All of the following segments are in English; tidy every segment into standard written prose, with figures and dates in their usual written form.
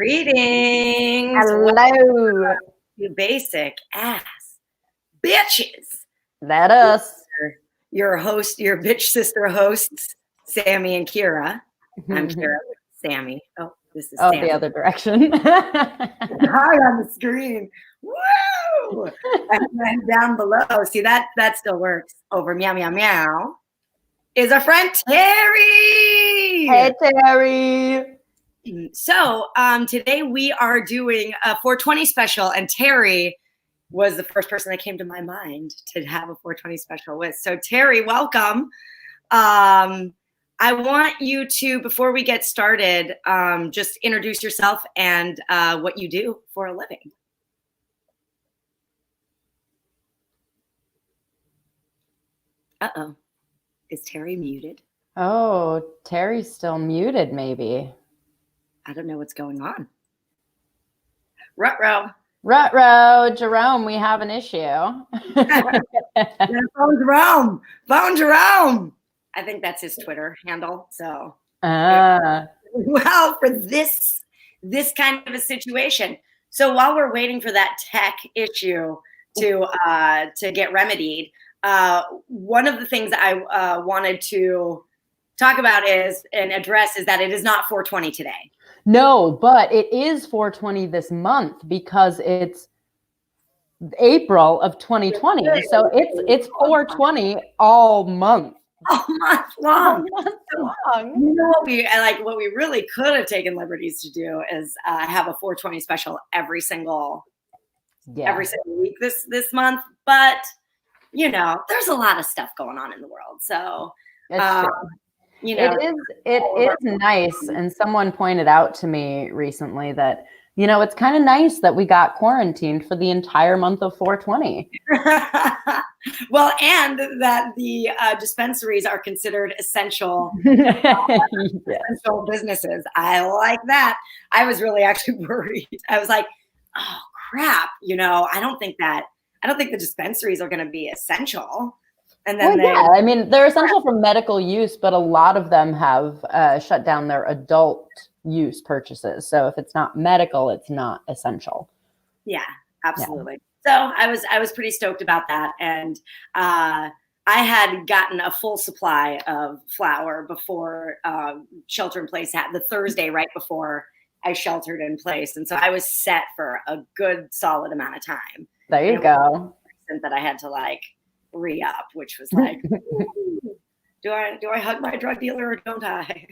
Greetings. Hello. You basic ass bitches. That us. Your host, your bitch sister hosts, Sammy and Kira. I'm Kira with Sammy. Oh, this is Sammy. The other direction. Hi on the screen. Woo! And down below. See, that still works. Over meow, meow, meow. Is our friend Terri. Hey, Terri. So today we are doing a 420 special, and Terri was the first person that came to my mind to have a 420 special with. So Terri, welcome. I want you to, before we get started, just introduce yourself and what you do for a living. Uh-oh. Is Terri muted? Oh, Terri's still muted, maybe. I don't know what's going on. Ruh-roh. Ruh-roh, Jerome, we have an issue. Phone Jerome. Phone Jerome. I think that's his Twitter handle. So, well, for this kind of a situation. So while we're waiting for that tech issue to get remedied, one of the things I wanted to talk about and address is that it is not 420 today. No, but it is 420 this month because it's April of 2020. So it's 420 all month. All month long. You know what we really could have taken liberties to do is have a 420 special every single week this month. But you know, there's a lot of stuff going on in the world. So you know, it is nice. And someone pointed out to me recently that, you know, it's kind of nice that we got quarantined for the entire month of 420. Well, and that the dispensaries are considered essential, essential businesses. I like that. I was really actually worried. I was like, oh crap, you know, I don't think the dispensaries are going to be essential. And then I mean, they're essential for medical use, but a lot of them have shut down their adult use purchases. So if it's not medical, it's not essential. Yeah, absolutely. Yeah. So I was pretty stoked about that. And I had gotten a full supply of flour before shelter in place the Thursday right before I sheltered in place. And so I was set for a good solid amount of time. There you go. That I had to re-up, which was like, do I hug my drug dealer or don't I?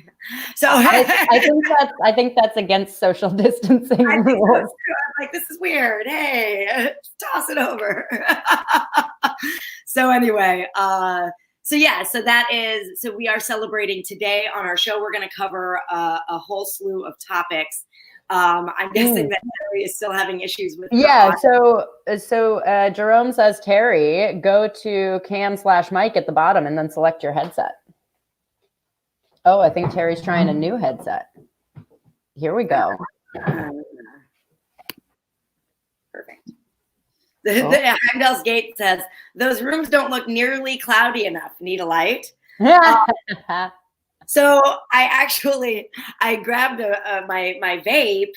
So I think that's against social distancing rules. Like, this is weird. Hey, toss it over. So anyway, so we are celebrating today on our show. We're going to cover a whole slew of topics. I'm guessing that Terri is still having issues with. Yeah. So Jerome says, Terri, go to cam/mic at the bottom and then select your headset. Oh, I think Terri's trying a new headset. Here we go. Perfect. The Heimdall's Gate says, those rooms don't look nearly cloudy enough. Need a light? So I grabbed my vape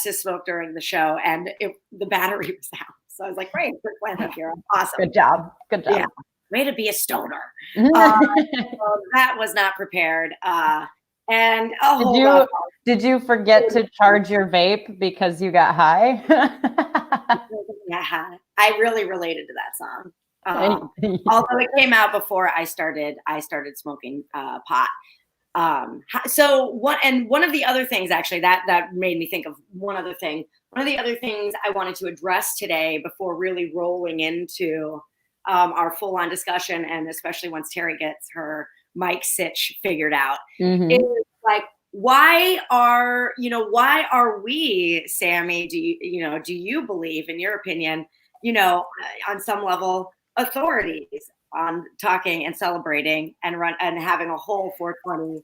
to smoke during the show, and the battery was out. So I was like, great, quick plan up here. Awesome. Good job. Yeah. Way to be a stoner. That was not prepared. And did you forget to charge your vape because you got high? Yeah, I really related to that song. Although it came out before I started smoking pot. So one of the other things actually that made me think of one other thing. One of the other things I wanted to address today before really rolling into our full-on discussion, and especially once Terri gets her mic sitch figured out, is like, why are we, Sammy, do you believe, in your opinion, on some level, authorities on talking and celebrating and having a whole 420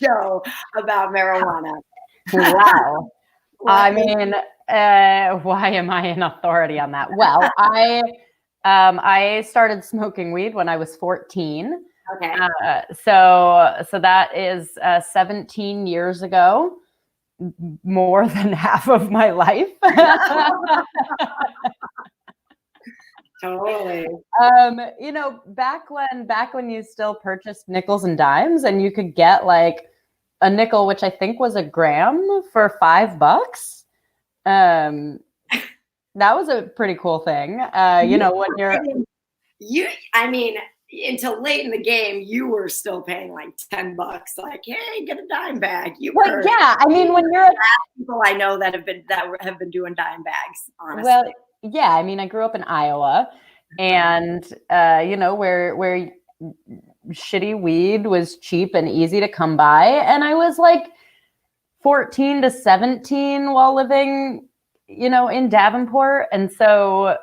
show about marijuana? Wow. I mean, why am I an authority on that? Well, I started smoking weed when I was 14. Okay. So that is 17 years ago. more than half of my life. Totally. You know, back when you still purchased nickels and dimes and you could get like a nickel, which I think was a gram for $5. That was a pretty cool thing. You know, when I mean, until late in the game, you were still paying like $10. Like, hey, get a dime bag. Yeah, I mean, when you're people I know that have been doing dime bags. Honestly, well, yeah, I mean, I grew up in Iowa, and you know, where shitty weed was cheap and easy to come by, and I was like 14 to 17 while living, you know, in Davenport, and so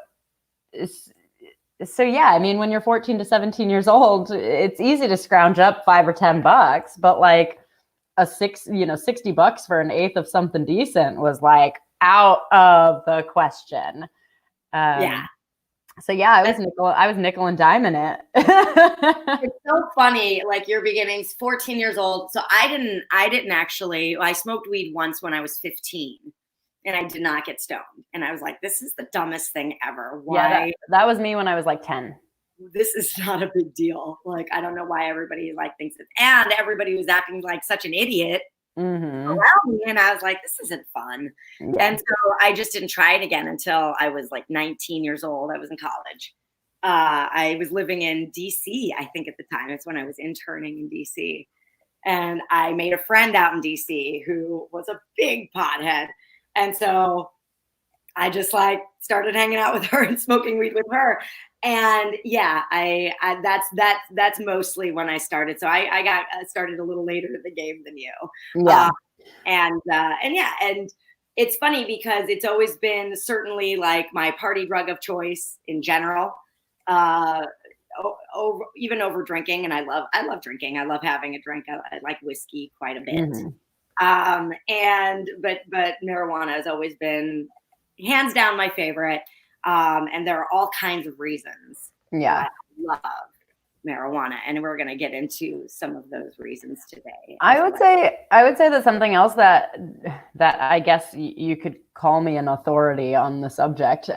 yeah, I mean, when you're 14 to 17 years old, it's easy to scrounge up $5 or $10, but like $60 for an eighth of something decent was like out of the question. yeah. So yeah, I was nickel and diming it. It's so funny, like your beginnings, 14 years old. So I didn't actually, I smoked weed once when I was 15. And I did not get stoned. And I was like, this is the dumbest thing ever. Why? Yeah, that was me when I was like 10. This is not a big deal. Like, I don't know why everybody like thinks it. And everybody was acting like such an idiot around me. And I was like, this isn't fun. Yeah. And so I just didn't try it again until I was like 19 years old. I was in college. I was living in DC, I think at the time. It's when I was interning in DC. And I made a friend out in DC who was a big pothead. And so I just like started hanging out with her and smoking weed with her. And yeah, that's mostly when I started. So I got started a little later in the game than you. Yeah. And it's funny because it's always been certainly like my party drug of choice in general. Even over drinking, and I love drinking. I love having a drink. I like whiskey quite a bit. But marijuana has always been hands down my favorite. And there are all kinds of reasons why I love marijuana, and we're going to get into some of those reasons today. I would say that something else that I guess you could call me an authority on the subject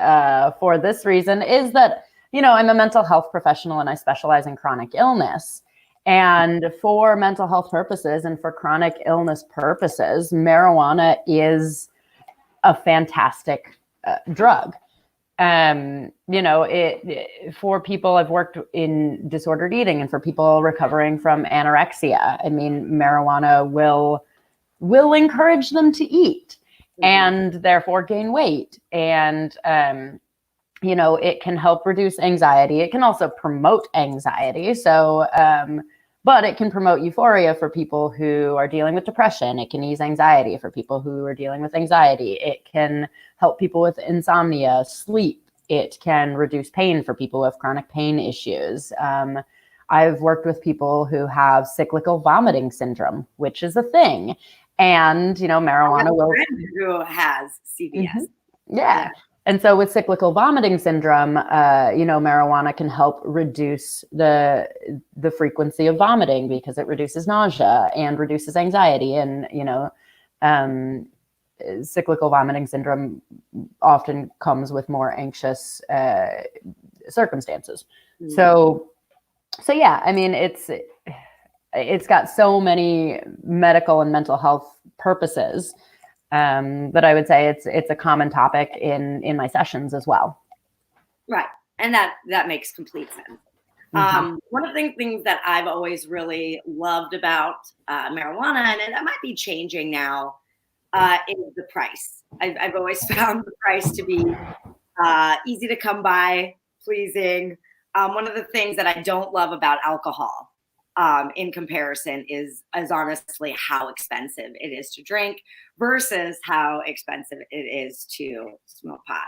for this reason is that, you know, I'm a mental health professional and I specialize in chronic illness. And for mental health purposes and for chronic illness purposes, marijuana is a fantastic drug. You know, for people, I've worked in disordered eating, and for people recovering from anorexia, I mean, marijuana will encourage them to eat and therefore gain weight. And, you know, it can help reduce anxiety. It can also promote anxiety. So, but it can promote euphoria for people who are dealing with depression. It can ease anxiety for people who are dealing with anxiety. It can help people with insomnia, sleep. It can reduce pain for people who have chronic pain issues. I've worked with people who have cyclical vomiting syndrome, which is a thing. And, you know, marijuana who has CVS. Yeah. And so with cyclical vomiting syndrome, you know, marijuana can help reduce the frequency of vomiting because it reduces nausea and reduces anxiety. And, you know, cyclical vomiting syndrome often comes with more anxious circumstances. So yeah, I mean, it's got so many medical and mental health purposes. But I would say it's a common topic in my sessions as well. Right. And that makes complete sense. One of the things that I've always really loved about marijuana, and that might be changing now, is the price. I've always found the price to be easy to come by, pleasing. One of the things that I don't love about alcohol in comparison is honestly how expensive it is to drink versus how expensive it is to smoke pot.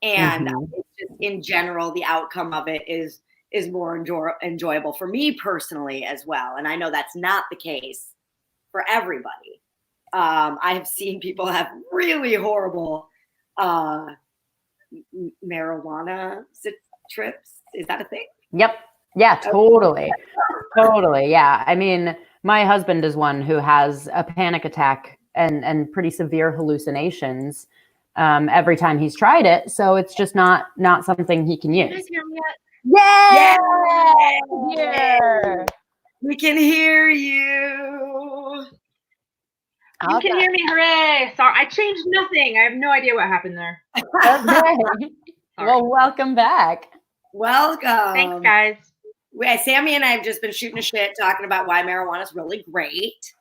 And it's just, in general, the outcome of it is more enjoyable for me personally as well. And I know that's not the case for everybody. I have seen people have really horrible marijuana trips. Is that a thing? Yep. Yeah, totally. Totally. Yeah. I mean, my husband is one who has a panic attack and pretty severe hallucinations every time he's tried it. So it's just not something he can use. You guys hear me yet? Yeah! Yeah! We can hear you. You can hear me. Hooray. Sorry, I changed nothing. I have no idea what happened there. Okay. Well, welcome back. Welcome. Thanks, guys. Sammy and I have just been shooting a shit talking about why marijuana is really great.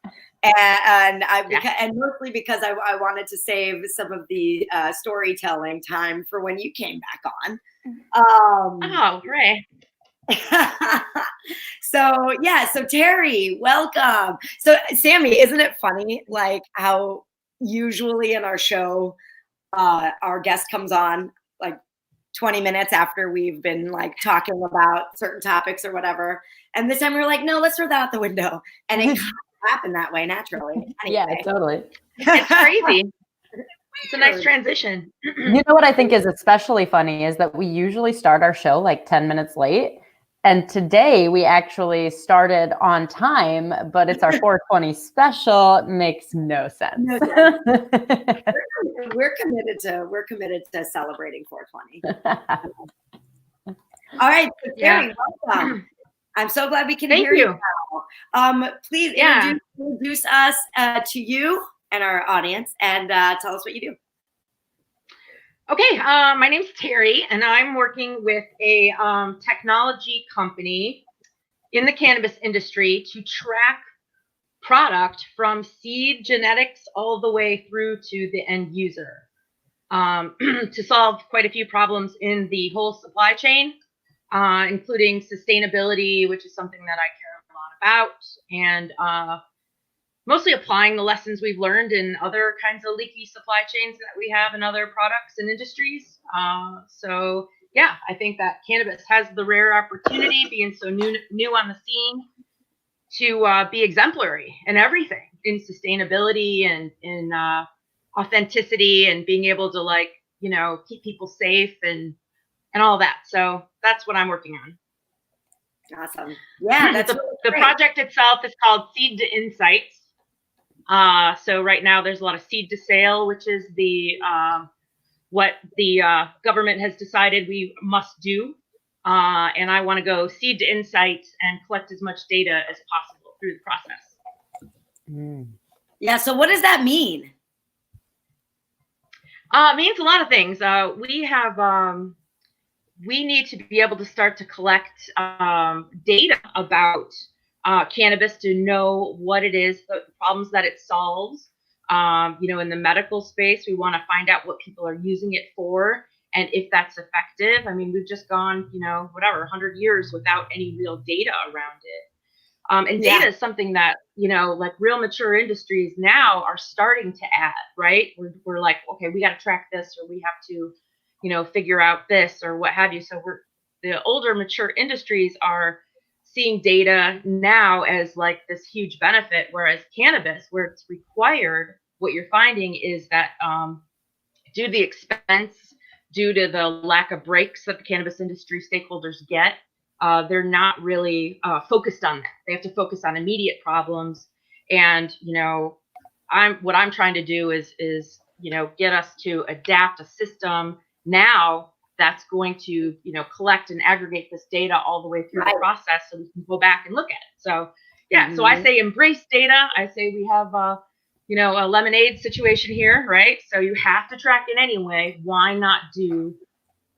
And mostly because I wanted to save some of the storytelling time for when you came back on. Oh, hooray. So Terri, welcome. So Sammy, isn't it funny like how usually in our show our guest comes on like 20 minutes after we've been like talking about certain topics or whatever, and this time we were like, no, let's throw that out the window, and it kind of happened that way naturally. Anyway. Yeah, totally. It's crazy. It's a nice transition. You know what I think is especially funny is that we usually start our show like 10 minutes late. And today we actually started on time, but it's our 420 special. It makes no sense. No sense. We're committed to celebrating 420. All right, so Terri, welcome. I'm so glad we can hear you now. Please introduce us to you and our audience, and tell us what you do. Okay, my name's Terri, and I'm working with a technology company in the cannabis industry to track product from seed genetics all the way through to the end user, to solve quite a few problems in the whole supply chain, including sustainability, which is something that I care a lot about, and mostly applying the lessons we've learned in other kinds of leaky supply chains that we have in other products and industries. So yeah, I think that cannabis has the rare opportunity, being so new on the scene, to be exemplary in everything, in sustainability and in authenticity, and being able to keep people safe and all that. So that's what I'm working on. Awesome. Yeah, that's the project itself is called Seed to Insights. So right now there's a lot of seed to sale, which is the what the government has decided we must do. And I want to go seed to insights and collect as much data as possible through the process. Yeah. So what does that mean? It means a lot of things. We need to be able to start to collect data about cannabis to know what it is, the problems that it solves. In the medical space, we want to find out what people are using it for and if that's effective. I mean, we've just gone, 100 years without any real data around it. And data is something that, like real mature industries now are starting to add, right? We're like, okay, we got to track this, or we have to, figure out this or what have you. So the older mature industries are seeing data now as like this huge benefit, whereas cannabis, where it's required, what you're finding is that due to the expense, due to the lack of breaks that the cannabis industry stakeholders get, they're not really focused on that. They have to focus on immediate problems. And, what I'm trying to do is get us to adapt a system now that's going to, collect and aggregate this data all the way through the process so we can go back and look at it. So, yeah, so I say embrace data. I say we have, a lemonade situation here, right? So you have to track it anyway. Why not do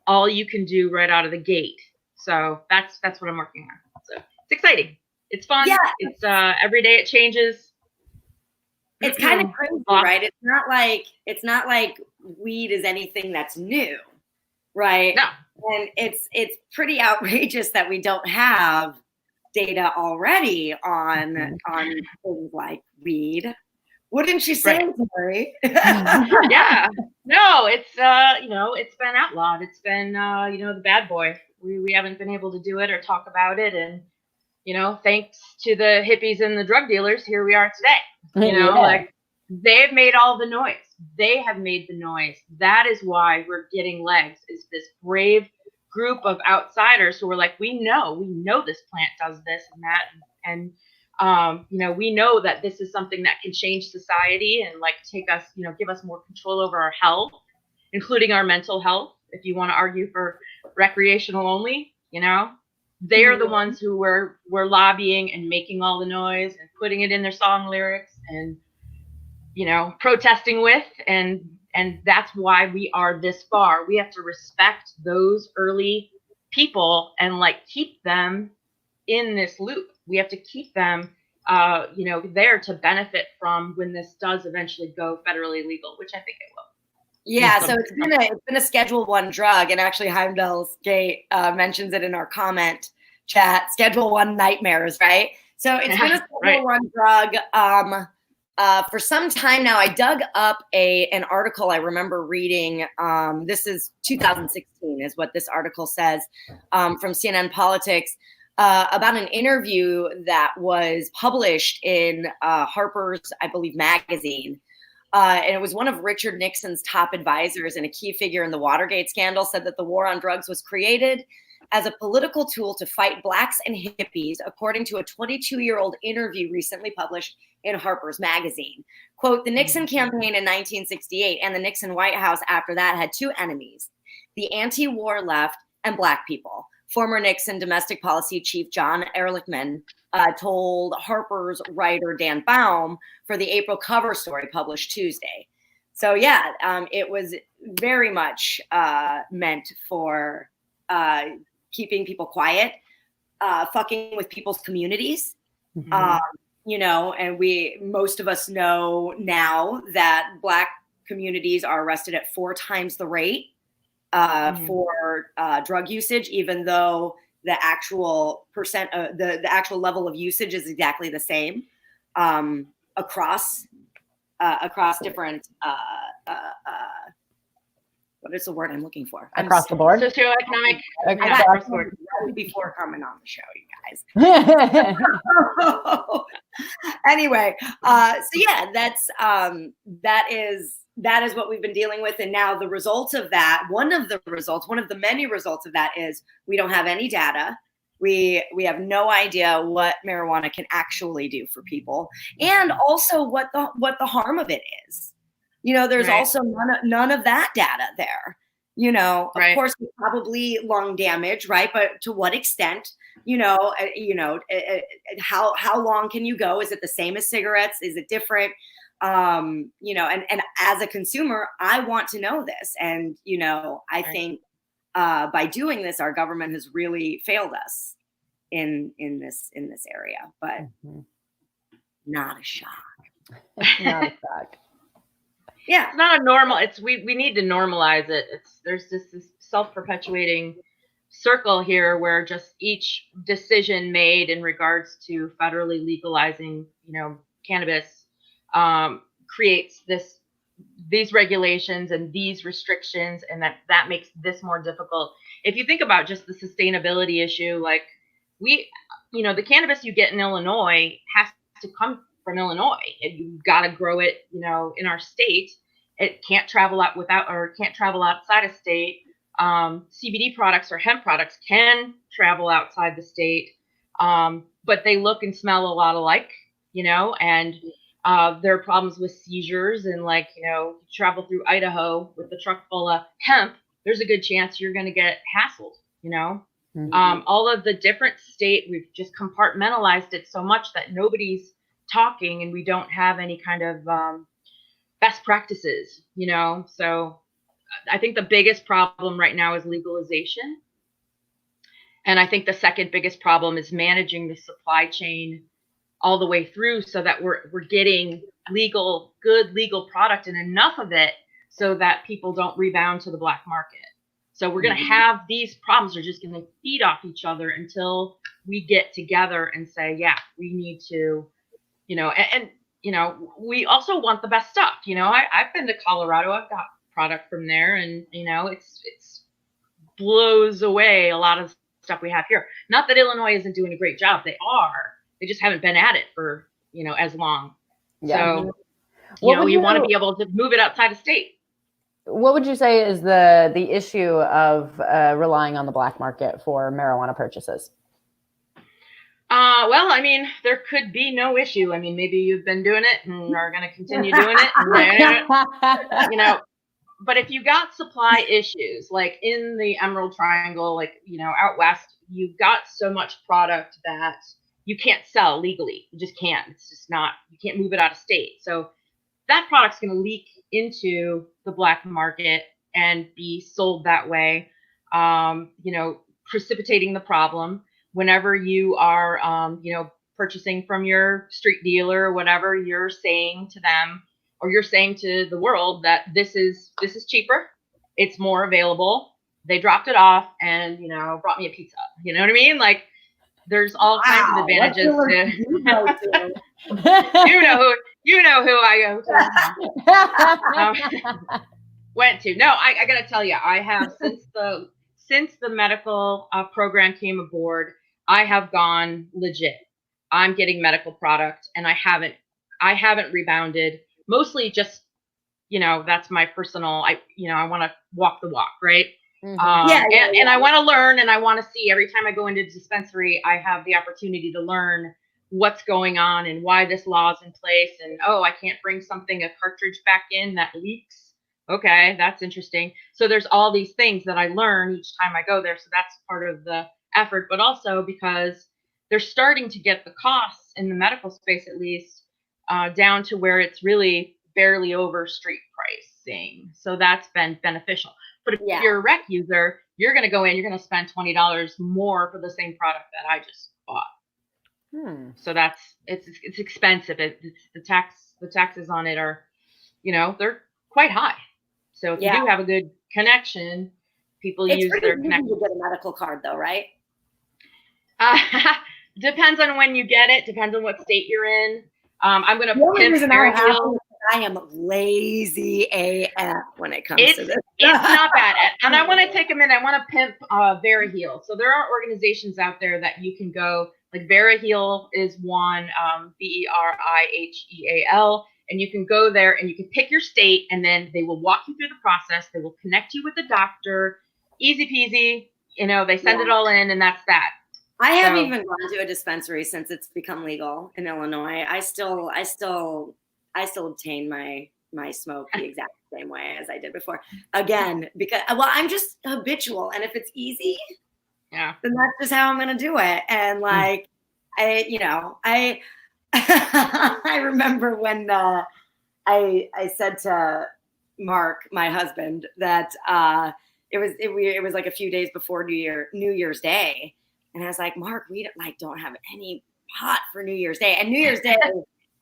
all you can do right out of the gate? So that's what I'm working on. So it's exciting. It's fun. Yeah. It's every day it changes. It's kind of crazy, right? It's not like weed is anything that's new, right? No. And it's pretty outrageous that we don't have data already on things like weed. Wouldn't you say, Terri? Yeah. No, it's it's been outlawed. It's been the bad boy. We haven't been able to do it or talk about it, and thanks to the hippies and the drug dealers, here we are today. Like they've made all the noise. They have made the noise. That is why we're getting legs, is this brave group of outsiders who are like, we know this plant does this and that, and We know that this is something that can change society and like take us, give us more control over our health, including our mental health. If you want to argue for recreational only, they are the ones who were lobbying and making all the noise and putting it in their song lyrics and, protesting with. And that's why we are this far. We have to respect those early people and like keep them in this loop. We have to keep them, there to benefit from when this does eventually go federally legal, which I think it will. Yeah, so it's been a Schedule 1 drug, and actually Heimdall's Gate mentions it in our comment chat. Schedule 1 nightmares, right? So it's been a Schedule 1 drug for some time now. I dug up an article I remember reading. This is 2016 is what this article says, from CNN Politics, about an interview that was published in Harper's, I believe, magazine. And it was one of Richard Nixon's top advisors and a key figure in the Watergate scandal, said that the war on drugs was created as a political tool to fight blacks and hippies, according to a 22-year-old interview recently published in Harper's magazine. Quote, the Nixon campaign in 1968 and the Nixon White House after that had two enemies, the anti-war left and black people. Former Nixon domestic policy chief John Ehrlichman told Harper's writer Dan Baum for the April cover story published Tuesday. So yeah, it was very much meant for keeping people quiet, fucking with people's communities. And most of us know now that black communities are arrested at 4 times the rate for drug usage, even though the actual the actual level of usage is exactly the same across different what is the word I'm looking for? Across the board? Socioeconomic. Across the board. Before coming on the show, you guys. Anyway, so yeah, that is what we've been dealing with. And now the results of that, one of the many results of that is we don't have any data. We have no idea what marijuana can actually do for people, and also what the harm of it is. There's also none of that data there. Of course, probably lung damage, right? But to what extent? How long can you go? Is it the same as cigarettes? Is it different? And as a consumer, I want to know this. And, I think by doing this, our government has really failed us in this area, but not a shock. Not a shock. Yeah. It's not a normal, we need to normalize it. There's this self-perpetuating circle here where just each decision made in regards to federally legalizing, cannabis, creates these regulations and these restrictions, and that makes this more difficult. If you think about just the sustainability issue, like the cannabis you get in Illinois has to come from Illinois, and you've got to grow it, in our state. It can't travel outside of state. CBD products or hemp products can travel outside the state, but they look and smell a lot alike, and there are problems with seizures, and you travel through Idaho with the truck full of hemp, there's a good chance you're going to get hassled, all of the different state, we've just compartmentalized it so much that nobody's talking, and we don't have any kind of best practices, so I think the biggest problem right now is legalization. And I think the second biggest problem is managing the supply chain all the way through so that we're getting good legal product and enough of it so that people don't rebound to the black market. So we're going to have these problems are just going to feed off each other until we get together and say, yeah, we need to, we also want the best stuff. I've been to Colorado. I've got product from there, and it's blows away a lot of stuff we have here. Not that Illinois isn't doing a great job. They are. They just haven't been at it for as long. Yeah. So you want to be able to move it outside of state. What would you say is the issue of relying on the black market for marijuana purchases? Well, I mean, there could be no issue. I mean, maybe you've been doing it and are going to continue doing it. And, you know, but if you got supply issues, like in the Emerald Triangle, like, you know, out west, you've got so much product that you can't sell legally. You just can't. It's just not, you can't move it out of state. So that product's going to leak into the black market and be sold that way, you know, precipitating the problem. Whenever you are, you know, purchasing from your street dealer or whatever, you're saying to them, or you're saying to the world that this is cheaper, it's more available. They dropped it off and, you know, brought me a pizza. You know what I mean? Like, there's all kinds of advantages to you know who I go to. Went to. No, I gotta tell you, I have since the medical program came aboard, I have gone legit. I'm getting medical product, and I haven't rebounded. Mostly just, you know, that's my personal. I want to walk the walk, right? Mm-hmm. And I want to learn, and I want to see every time I go into the dispensary, I have the opportunity to learn what's going on and why this law is in place. And, oh, I can't bring a cartridge back in that leaks. Okay, that's interesting. So there's all these things that I learn each time I go there. So that's part of the effort, but also because they're starting to get the costs in the medical space, at least, down to where it's really barely over street pricing. So that's been beneficial. But if you're a rec user, you're going to go in, you're going to spend $20 more for the same product that I just bought. So it's expensive. The taxes on it are, you know, they're quite high. So if you do have a good connection, people use their connection. You get a medical card though, right? Depends on when you get it. Depends on what state you're in. I'm going to pimp I am lazy AF when it comes to this. It's not bad. And I want to take a minute. I want to pimp VeraHeal. So there are organizations out there that you can go, like VeraHeal is one, VERIHEAL. And you can go there and you can pick your state, and then they will walk you through the process. They will connect you with a doctor. Easy peasy. You know, they send it all in, and that's that. I haven't even gone to a dispensary since it's become legal in Illinois. I still obtain my smoke the exact same way as I did before. Again, because I'm just habitual, and if it's easy, then that's just how I'm gonna do it. And like, I remember when I said to Mark, my husband, that it was like a few days before New Year's Day. And I was like, Mark, we don't have any pot for New Year's Day. And New Year's Day,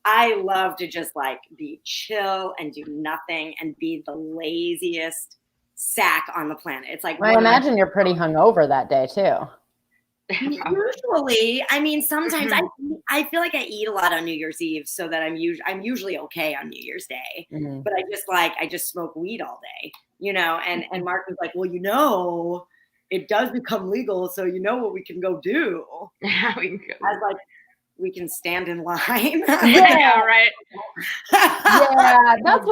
I love to just like be chill and do nothing and be the laziest sack on the planet. It's like, I imagine you're pretty hungover that day too. Usually, I mean, sometimes I feel like I eat a lot on New Year's Eve, so that I'm usually okay on New Year's Day. Mm-hmm. But I just smoke weed all day, you know. And Mark was like, well, you know, it does become legal, so you know what we can go do. I was like, we can stand in line. Yeah, right. Yeah, that's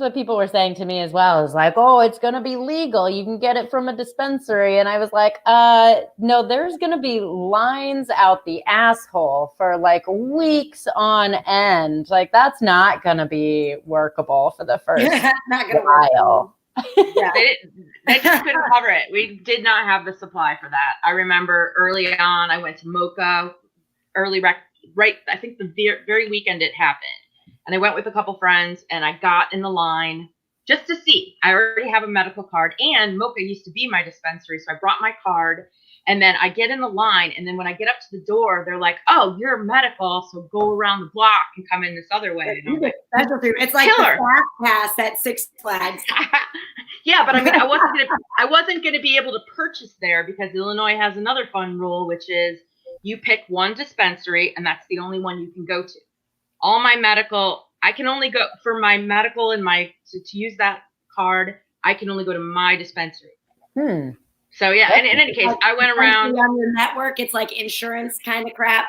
what people were saying to me as well. Is like, oh, it's gonna be legal. You can get it from a dispensary. And I was like, no, there's gonna be lines out the asshole for like weeks on end. Like, that's not gonna be workable for the first while. Yeah. They just couldn't cover it. We did not have the supply for that. I remember early on, I went to Mocha right, I think the very weekend it happened. And I went with a couple friends, and I got in the line just to see. I already have a medical card, and Mocha used to be my dispensary, so I brought my card. And then I get in the line, and then when I get up to the door, they're like, "Oh, you're medical, so go around the block and come in this other way." And I'm like, it's like the fast pass at Six Flags. Yeah, but I mean, I wasn't gonna be able to purchase there because Illinois has another fun rule, which is you pick one dispensary, and that's the only one you can go to. All my medical, I can only go for my medical and to use that card. I can only go to my dispensary. So yeah, and in any case, I went around on your network. It's like insurance kind of crap.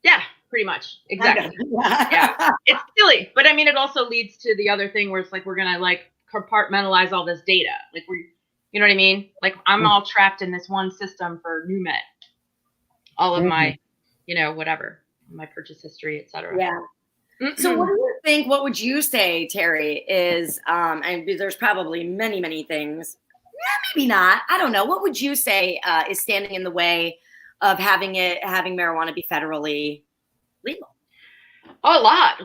Yeah, pretty much, exactly. Yeah, it's silly, but I mean, it also leads to the other thing where it's like we're gonna like compartmentalize all this data. Like you know what I mean? Like I'm all trapped in this one system for NewMed. all of my, whatever, my purchase history, etc. Yeah. So what do you think, what would you say, Terri, is, and there's probably many, many things, maybe not, I don't know. What would you say is standing in the way of having marijuana be federally legal? A lot.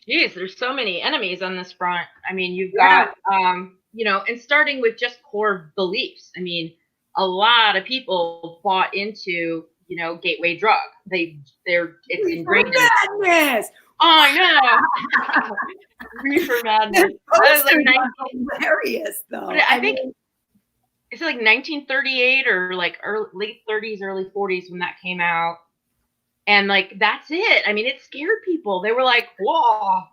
Geez, there's so many enemies on this front. I mean, you've got, and starting with just core beliefs. I mean, a lot of people bought into, gateway drug. It's ingrained in madness. Oh, I know. Reefer madness. That was like hilarious, though. I think it's like 1938 or like late 30s, early 40s when that came out. And like, that's it. I mean, it scared people. They were like, whoa,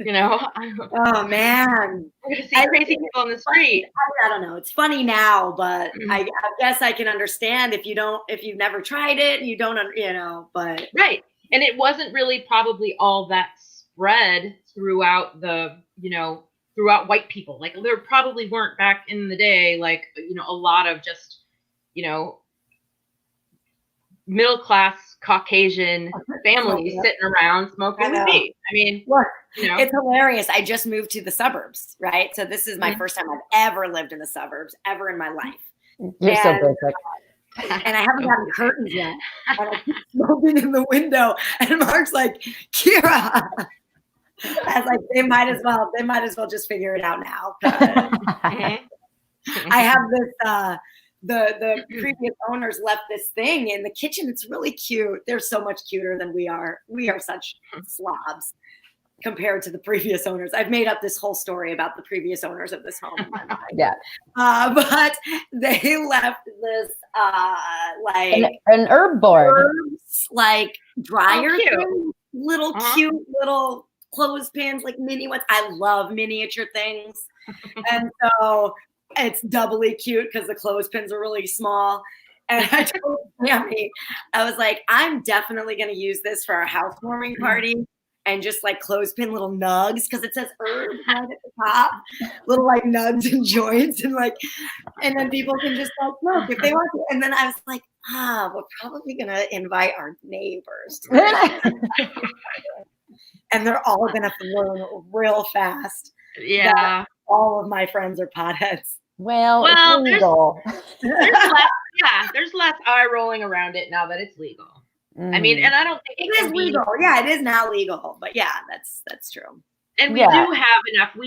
Oh, man. We're going to see crazy people on the street. I don't know. It's funny now, but I guess I can understand if you've never tried it, you don't, but. Right. And it wasn't really probably all that spread throughout throughout white people. Like, there probably weren't back in the day, like, a lot of just, middle-class Caucasian families sitting around smoking weed. I mean, it's hilarious. I just moved to the suburbs, right? So this is my first time I've ever lived in the suburbs, ever in my life. You're so basic. And I haven't gotten curtains yet. And I keep smoking in the window. And Mark's like, Kira. I was like, they might as well just figure it out now. I have this, the previous owners left this thing in the kitchen. It's really cute. They're so much cuter than we are. We are such slobs compared to the previous owners. I've made up this whole story about the previous owners of this home. Yeah. But they left this like an herb board, herbs, like dryer thing, little cute little clothespins, like mini ones. I love miniature things. And so it's doubly cute because the clothespins are really small. And I told Sammy, I was like, I'm definitely going to use this for our housewarming party and just like clothespin little nugs because it says herb right at the top, little like nugs and joints and then people can just like smoke if they want to. And then I was like, we're probably going to invite our neighbors. And they're all going to learn real fast. Yeah. All of my friends are potheads. Well, it's legal. There's less eye rolling around it now that it's legal. I mean, and I don't think it is legal. Yeah, it is now legal. But yeah, that's true. And we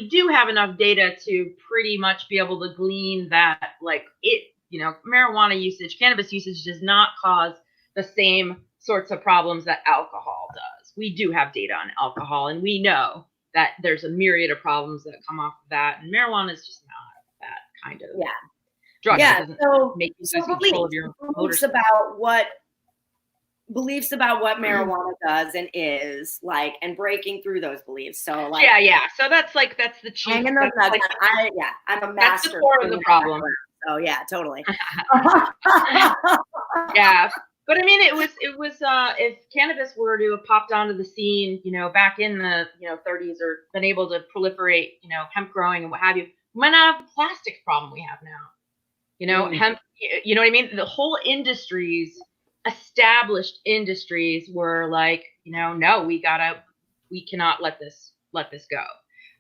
do have enough data to pretty much be able to glean that, like, marijuana usage, cannabis usage does not cause the same sorts of problems that alcohol does. We do have data on alcohol, and we know that there's a myriad of problems that come off of that, and marijuana is just not that kind of drug. Yeah, it doesn't make you lose control of your beliefs about what marijuana does and is like, and breaking through those beliefs. So like, so that's the chief. I'm a master. That's the core of the problem. So yeah, totally. Yeah. But I mean, it was if cannabis were to have popped onto the scene, back in the 30s, or been able to proliferate, hemp growing and what have you, we might not have the plastics problem we have now. Hemp, you know what I mean? The whole established industries were like, no, we cannot let this go.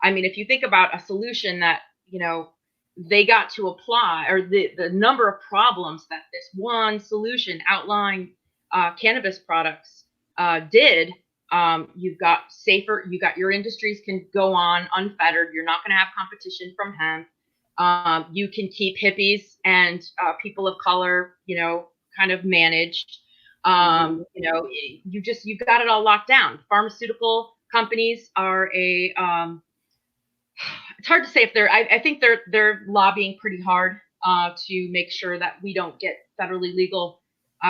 I mean, if you think about a solution that, they got to apply, or the number of problems that this one solution outlying cannabis products did, you've got your industries can go on unfettered. You're not going to have competition from hemp. You can keep hippies and people of color, kind of managed. You've got it all locked down. Pharmaceutical companies are it's hard to say if I think they're lobbying pretty hard to make sure that we don't get federally legal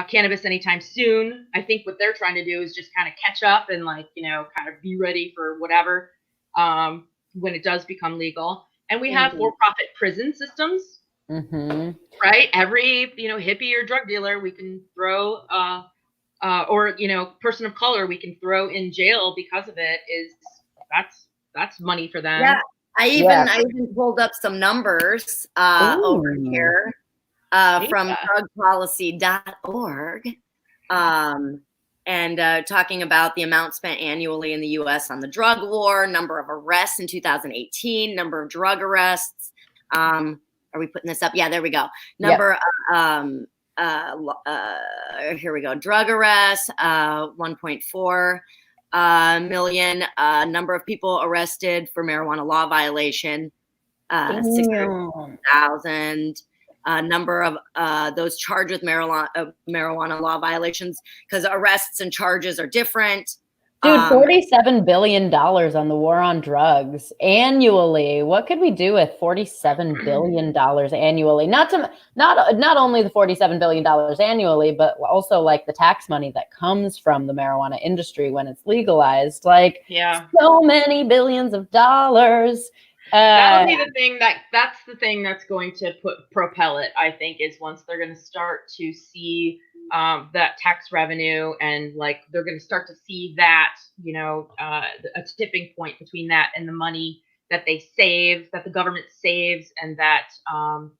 cannabis anytime soon. I think what they're trying to do is just kind of catch up and kind of be ready for whatever when it does become legal. And we have for-profit prison systems, right? Every hippie or drug dealer we can throw, or person of color we can throw in jail because of it. That's money for them. Yeah. I even pulled up some numbers over here from drugpolicy.org. And talking about the amount spent annually in the U.S. on the drug war, number of arrests in 2018, number of drug arrests. Are we putting this up? Yeah, there we go. Number. Yep. Here we go. Drug arrests, 1.4 million. Number of people arrested for marijuana law violation, 600,000. Number of those charged with marijuana law violations, because arrests and charges are different. Dude, $47 billion on the war on drugs annually. What could we do with $47 billion annually? Not only the $47 billion annually, but also like the tax money that comes from the marijuana industry when it's legalized. Like, so many billions of dollars. That'll be the thing that's the thing that's going to propel it, I think, is once they're going to start to see that tax revenue, and like they're going to start to see that, a tipping point between that and the money that they save, that the government saves, and that on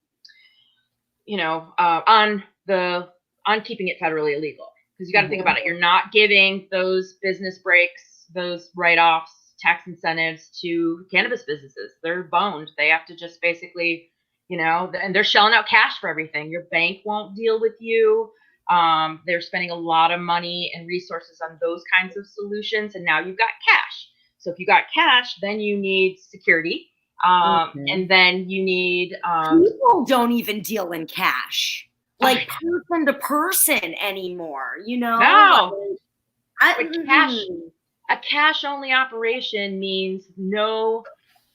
keeping it federally illegal. Because you got to think about it, you're not giving those business breaks, those write-offs, tax incentives to cannabis businesses. They're boned. They have to just basically, and they're shelling out cash for everything. Your bank won't deal with you. They're spending a lot of money and resources on those kinds of solutions. And now you've got cash. So if you got cash, then you need security. And then you need... people don't even deal in cash, like person to person anymore, No. A cash-only operation means no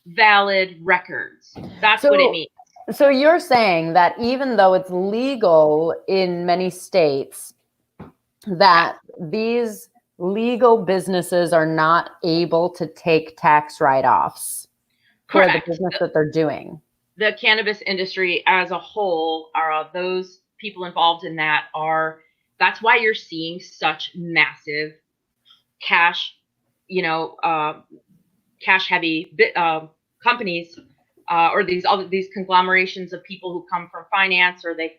valid records. That's what it means. So you're saying that even though it's legal in many states, that these legal businesses are not able to take tax write-offs for the business that they're doing? The cannabis industry as a whole, those people involved in that that's why you're seeing such massive cash, cash heavy companies, or these conglomerations of people who come from finance, or they,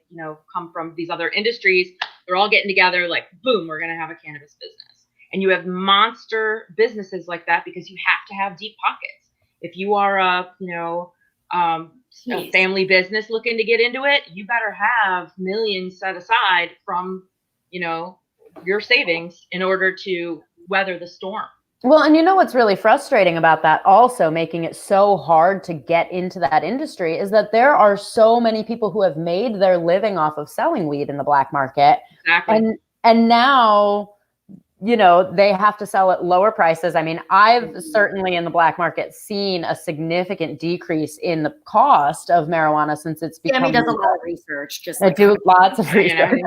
come from these other industries. They're all getting together like, boom, we're going to have a cannabis business. And you have monster businesses like that because you have to have deep pockets. If you are a family business looking to get into it, you better have millions set aside from, your savings in order to weather the storm. Well, and what's really frustrating about that, also making it so hard to get into that industry, is that there are so many people who have made their living off of selling weed in the black market. Exactly. And now, they have to sell at lower prices. I mean, I've certainly in the black market seen a significant decrease in the cost of marijuana since it's become. Sammy does a lot of research. I do lots of research. Me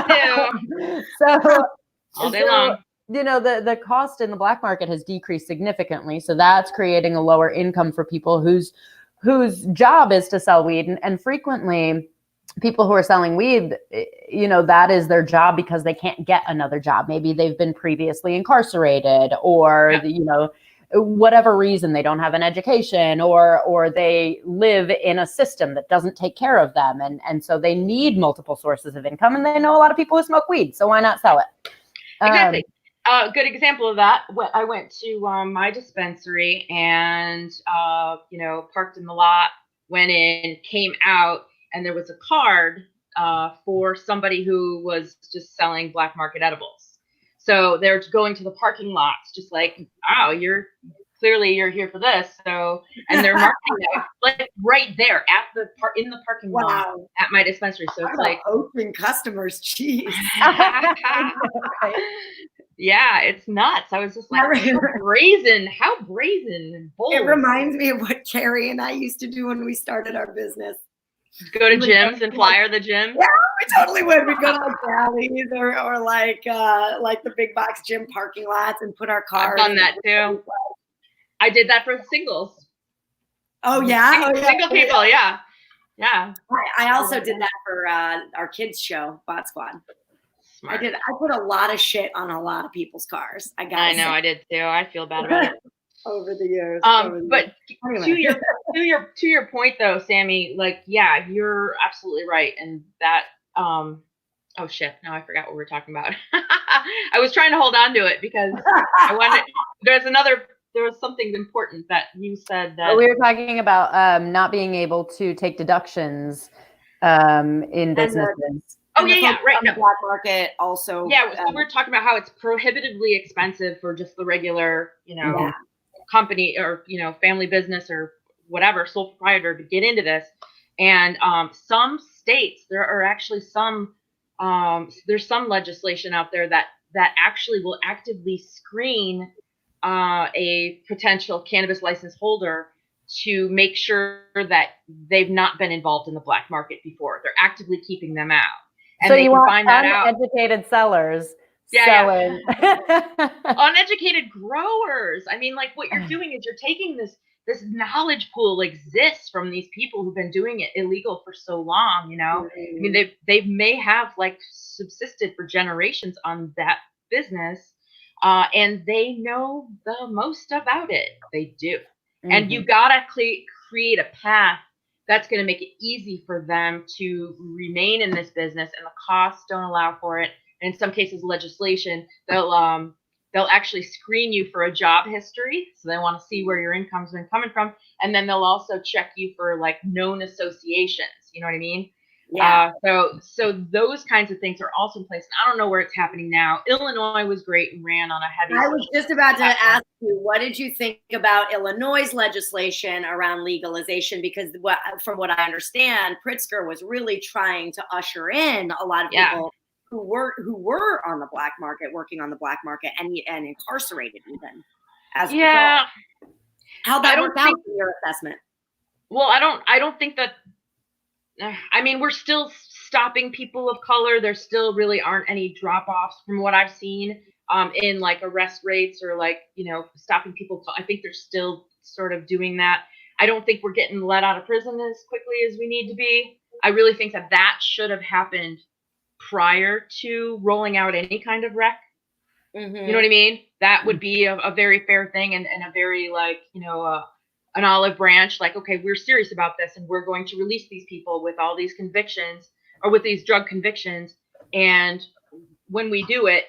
too. So all day long. The cost in the black market has decreased significantly. So that's creating a lower income for people whose job is to sell weed. And frequently people who are selling weed, that is their job because they can't get another job. Maybe they've been previously incarcerated, or, whatever reason, they don't have an education, or they live in a system that doesn't take care of them. And so they need multiple sources of income, and they know a lot of people who smoke weed. So why not sell it? Exactly. A good example of that, I went to my dispensary and, parked in the lot, went in, came out, and there was a card for somebody who was just selling black market edibles. So they're going to the parking lots, just like, oh, you're here for this. So, and they're marketing it like right there in the parking lot at my dispensary. So it's like open customers, jeez. Yeah, it's nuts. I was just like, how brazen and bold. It reminds me of what Carrie and I used to do when we started our business. Go to gyms and flyer the gym. Yeah, we totally would. We'd go to like rallies or like the big box gym parking lots and put our cars. I've done that too. I did that for singles. Oh yeah, single people. Yeah. I also did that for our kids show, Bot Squad. Smart. I put a lot of shit on a lot of people's cars. I know, I did too. I feel bad about it. Over the years. But anyway. to your point though, Sammy, like, yeah, you're absolutely right. And that Oh shit! Now I forgot what we were talking about. I was trying to hold on to it because I wanted. There was something important that you said that we were talking about not being able to take deductions in businesses. Oh yeah, right. On the black market also. Yeah, so we're talking about how it's prohibitively expensive for just the regular, company or family business or whatever sole proprietor to get into this. And some states, there are actually there's some legislation out there that actually will actively screen a potential cannabis license holder to make sure that they've not been involved in the black market before. They're actively keeping them out. And so they you can want find that out. Uneducated sellers selling. Uneducated growers. I mean, like what you're doing is you're taking this knowledge pool exists from these people who've been doing it illegal for so long, I mean, they may have like subsisted for generations on that business, and they know the most about it. They do. And you gotta create a path that's going to make it easy for them to remain in this business, and the costs don't allow for it. And in some cases, legislation, they'll actually screen you for a job history, so they want to see where your income's been coming from, and then they'll also check you for like known associations. You know what I mean? Yeah. So those kinds of things are also in place. And I don't know where it's happening now. Illinois was great and ran on a heavy. I was just about to ask you, what did you think about Illinois' legislation around legalization? Because from what I understand, Pritzker was really trying to usher in a lot of people who were on the black market, working on the black market, and incarcerated even. As a result. How'd that work out in your assessment? Well, I don't think that. I mean, we're still stopping people of color. There still really aren't any drop-offs from what I've seen in like arrest rates or like, stopping people. I think they're still sort of doing that. I don't think we're getting let out of prison as quickly as we need to be. I really think that should have happened prior to rolling out any kind of rec. You know what I mean? That would be a very fair thing and a very like, an olive branch, like, okay, we're serious about this and we're going to release these people with all these convictions or with these drug convictions. And when we do it,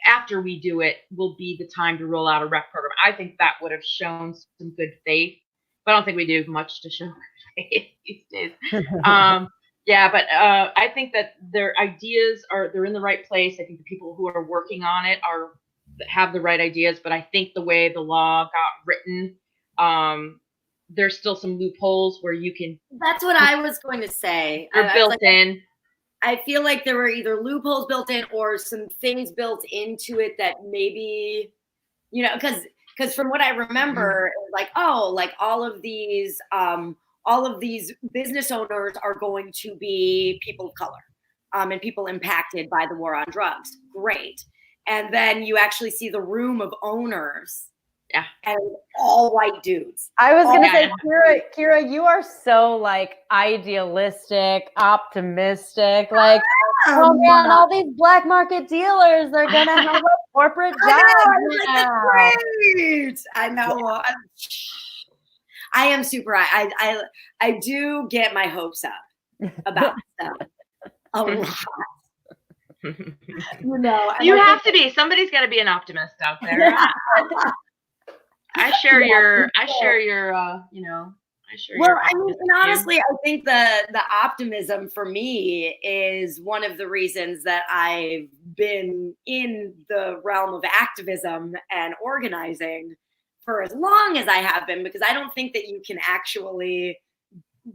after we do it, will be the time to roll out a rec program. I think that would have shown some good faith, but I don't think we do much to show good faith these days. But I think that their ideas they're in the right place. I think the people who are working on it have the right ideas, but I think the way the law got written, there's still some loopholes where you can. That's what I was going to say. They're built in. I feel like there were either loopholes built in or some things built into it that maybe, because from what I remember, like, all of these business owners are going to be people of color, and people impacted by the war on drugs. Great. And then you actually see the room of owners. Yeah. And all white dudes. I was going to say, Kira, you are so like idealistic, optimistic. Like, oh man, all these black market dealers, they're going to have a corporate job. That's great. I know. I am super, I do get my hopes up about stuff a lot. You have to be. Somebody's got to be an optimist out there. I share your. Well, I mean, and honestly, I think the optimism for me is one of the reasons that I've been in the realm of activism and organizing for as long as I have been, because I don't think that you can actually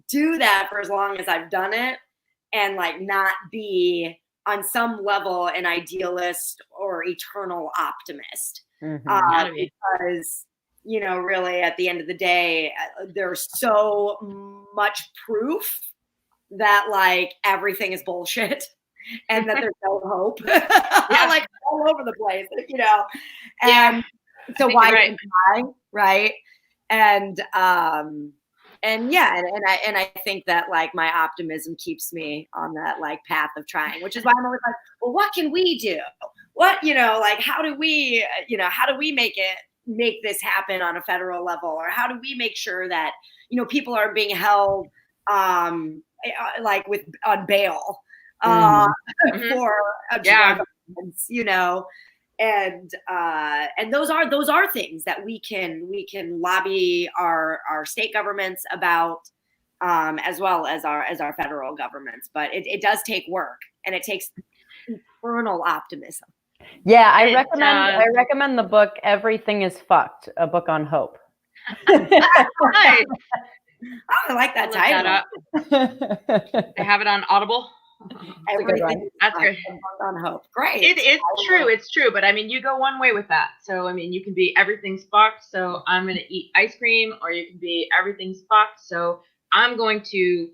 do that for as long as I've done it and like not be on some level an idealist or eternal optimist. Because really at the end of the day, there's so much proof that like everything is bullshit and that there's no hope. Like all over the place, and so why try, right? And I think that like my optimism keeps me on that like path of trying, which is why I'm always like, well, what can we do? What, like, how do we make this happen on a federal level? Or how do we make sure that, people are being held like on bail for drug offense, you know, and those are things that we can lobby our state governments about, as well as our federal governments. But it does take work, and it takes infernal optimism. Yeah, I recommend the book Everything is Fucked, a book on hope. Nice. Oh, I like that title. I have it on Audible. Everything That's great. On hope. Great. It's true. It's true. But I mean, you go one way with that. So I mean, you can be everything's fucked, so I'm going to eat ice cream, or you can be everything's fucked, so I'm going to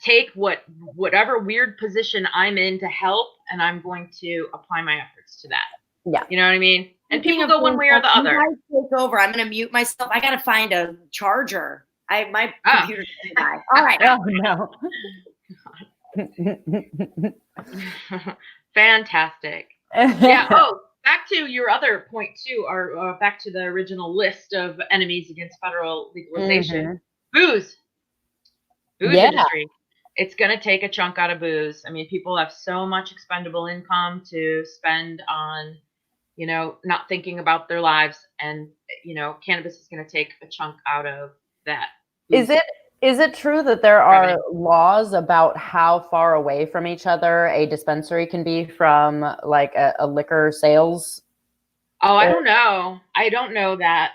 take whatever weird position I'm in to help, and I'm going to apply my efforts to that. Yeah. You know what I mean? And people go one way or the other. Take over. I'm going to mute myself. I got to find a charger. My computer's going to die. All right. Oh, no. Fantastic. Yeah. Oh, back to your other point too, or back to the original list of enemies against federal legalization. Booze industry. It's going to take a chunk out of booze. I mean, people have so much expendable income to spend on, you know, not thinking about their lives, and you know, cannabis is going to take a chunk out of that. Is it true that there are laws about how far away from each other a dispensary can be from like a liquor sales? Oh, I don't know. I don't know that.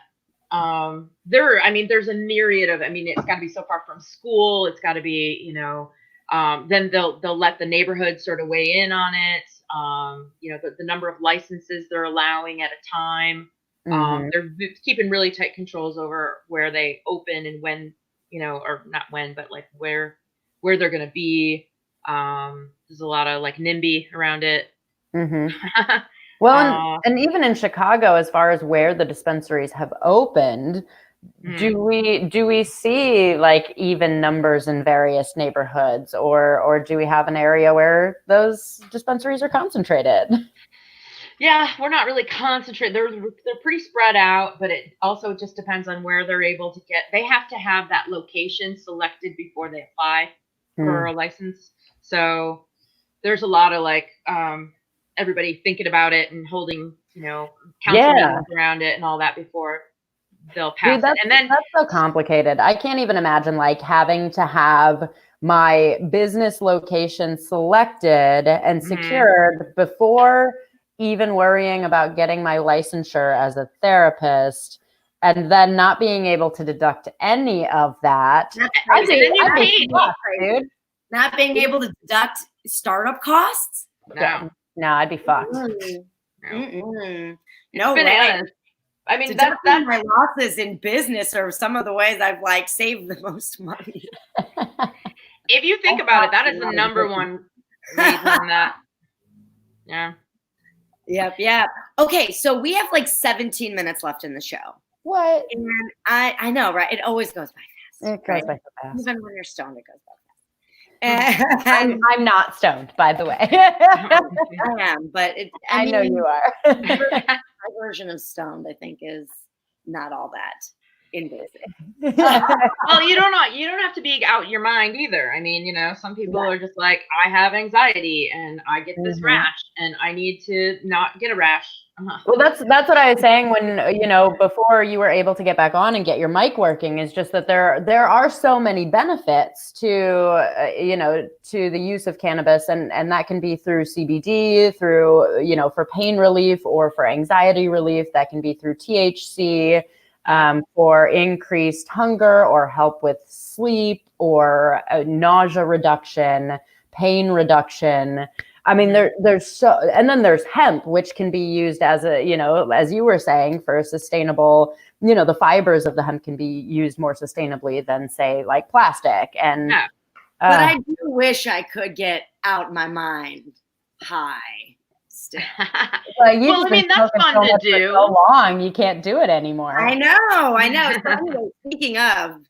There's a myriad of, it's got to be so far from school. It's got to be, you know, then they'll let the neighborhood sort of weigh in on it. You know, the number of licenses they're allowing at a time. They're keeping really tight controls over where they open and when, you know, or not when, but like where they're going to be. There's a lot of like NIMBY around it. Well, and even in Chicago, as far as where the dispensaries have opened, do we see like even numbers in various neighborhoods, or do we have an area where those dispensaries are concentrated? Yeah, we're not really concentrated. They're pretty spread out, but it also just depends on where they're able to get. They have to have that location selected before they apply for a license. So there's a lot of like everybody thinking about it and holding, you know, council meetings around it and all that before they'll pass it. And then that's so complicated. I can't even imagine like having to have my business location selected and secured before even worrying about getting my licensure as a therapist, and then not being able to deduct any of that. Dude. Not being able to deduct startup costs? No, I'd be fucked. No way. I mean, that's my losses in business are some of the ways I've like saved the most money. If you think about it, that is the number one reason that. Yeah. Yep. Okay, so we have like 17 minutes left in the show. What? And I know, right? It always goes by fast. It goes by so fast. Even when you're stoned, it goes by fast. And I'm not stoned, by the way. I am, but I know you are. My version of stoned, I think, is not all that invasive. Well, you don't have to be out your mind either. I mean, you know, some people are just like, I have anxiety and I get this rash and I need to not get a rash. Well, that's what I was saying when, you know, before you were able to get back on and get your mic working, is just that there are so many benefits to, you know, to the use of cannabis, and that can be through CBD, through, you know, for pain relief or for anxiety relief. That can be through THC, for increased hunger or help with sleep or nausea reduction, pain reduction. I mean, there's so, and then there's hemp, which can be used as a, you know, as you were saying, for sustainable, you know, the fibers of the hemp can be used more sustainably than, say, like plastic. And but I do wish I could get out my mind high still. Well, I mean, that's fun to do. For so long, you can't do it anymore. I know. So anyway, speaking of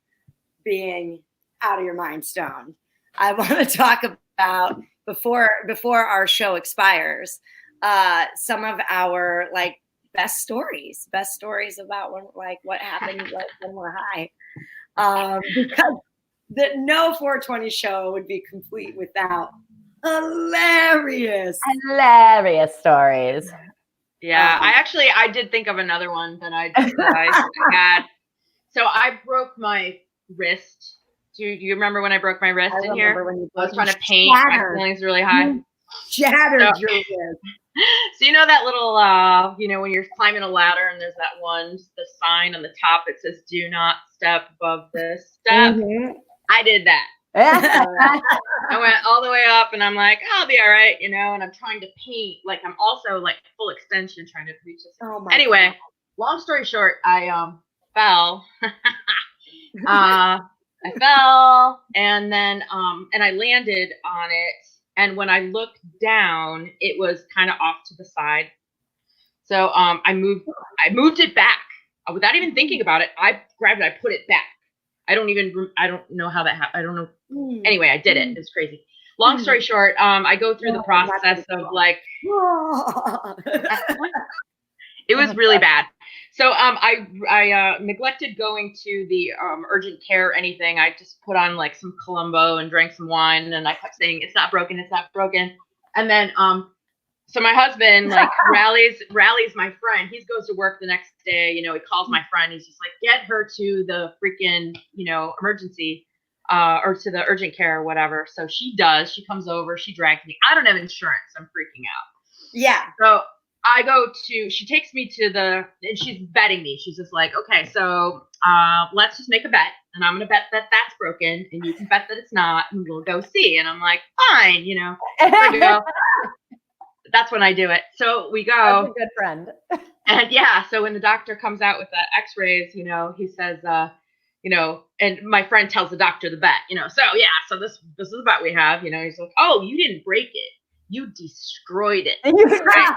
being out of your mind stoned, I want to talk about, before our show expires, some of our like best stories about what happened when we're high, because no 420 show would be complete without Hilarious. Hilarious stories. Yeah, I did think of another one that I had. So I broke my wrist. Do you remember when I broke my wrist in here? When I was trying to paint my ceilings really high. Shattered your wrist. So you know that little, when you're climbing a ladder and there's the sign on the top that says "Do not step above this step." Mm-hmm. I did that. I went all the way up, and I'm like, I'll be all right, and I'm trying to paint. Like I'm also like full extension trying to reach this. Oh my Anyway, God. long story short, I fell. I fell, and then and I landed on it. And when I looked down, it was kind of off to the side. So I moved it back without even thinking about it. I grabbed it, I put it back. I don't know how that happened. I don't know. Anyway, I did it. It's crazy. Long story short, I go through the process of like, it was really bad. So I neglected going to the urgent care or anything. I just put on like some Columbo and drank some wine, and I kept saying, "It's not broken, it's not broken." And then so my husband like rallies my friend. He goes to work the next day. He calls my friend. He's just like, "Get her to the freaking emergency or to the urgent care or whatever." So she does. She comes over. She drags me. I don't have insurance. I'm freaking out. Yeah. So she takes me and she's betting me. She's just like, "Okay, so let's just make a bet. And I'm going to bet that that's broken. And you can bet that it's not. And we'll go see." And I'm like, "Fine, there we go." That's when I do it. So we go. That's a good friend. And yeah, so when the doctor comes out with the x-rays, he says, and my friend tells the doctor the bet, so this is the bet we have, he's like, "Oh, you didn't break it. You destroyed it." Right?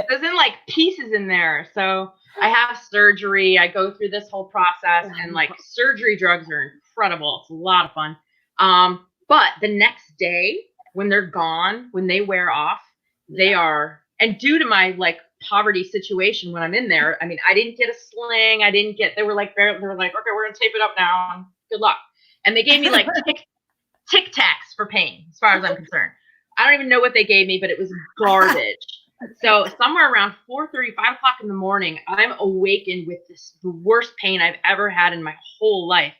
There's in like pieces in there. So I have surgery. I go through this whole process, and like surgery drugs are incredible. It's a lot of fun. But the next day when they're gone, when they wear off, they are, and due to my like poverty situation when I'm in there, I mean, I didn't get a sling. They were like, "Okay, we're going to tape it up now. Good luck." And they gave me like Tic Tacs for pain, as far as I'm concerned. I don't even know what they gave me, but it was garbage. So somewhere around 4:30, 5 o'clock in the morning, I'm awakened with the worst pain I've ever had in my whole life.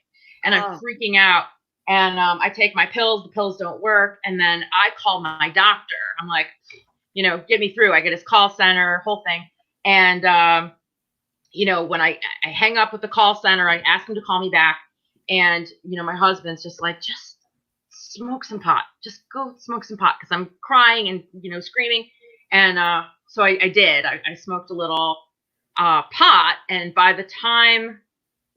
And I'm freaking out. And I take my pills. The pills don't work. And then I call my doctor. I'm like, get me through. I get his call center, whole thing. And, when I hang up with the call center, I ask him to call me back. And, my husband's just like, "Just smoke some pot. Just go smoke some pot." Because I'm crying and, screaming. And so I did. I smoked a little pot. And by the time,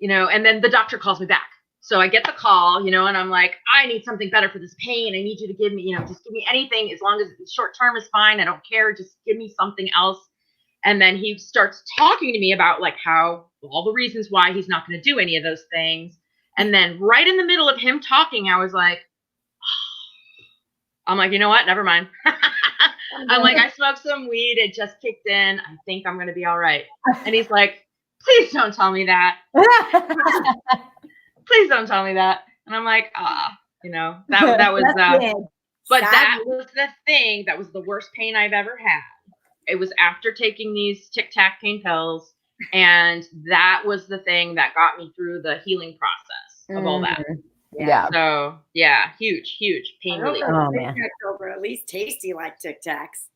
and then the doctor calls me back. So I get the call, and I'm like, "I need something better for this pain. I need you to give me, just give me anything, as long as short term is fine. I don't care. Just give me something else." And then he starts talking to me about like how all the reasons why he's not going to do any of those things. And then right in the middle of him talking, I was like, I'm like, "You know what? Never mind." I'm like, "I smoked some weed. It just kicked in. I think I'm going to be all right." And he's like, "Please don't tell me that." Please don't tell me that. And I'm like, that was, but that was the thing. That was the worst pain I've ever had. It was after taking these Tic Tac pain pills. And that was the thing that got me through the healing process of all that. Yeah. So yeah, huge pain relief. Oh man. At least tasty like Tic Tacs.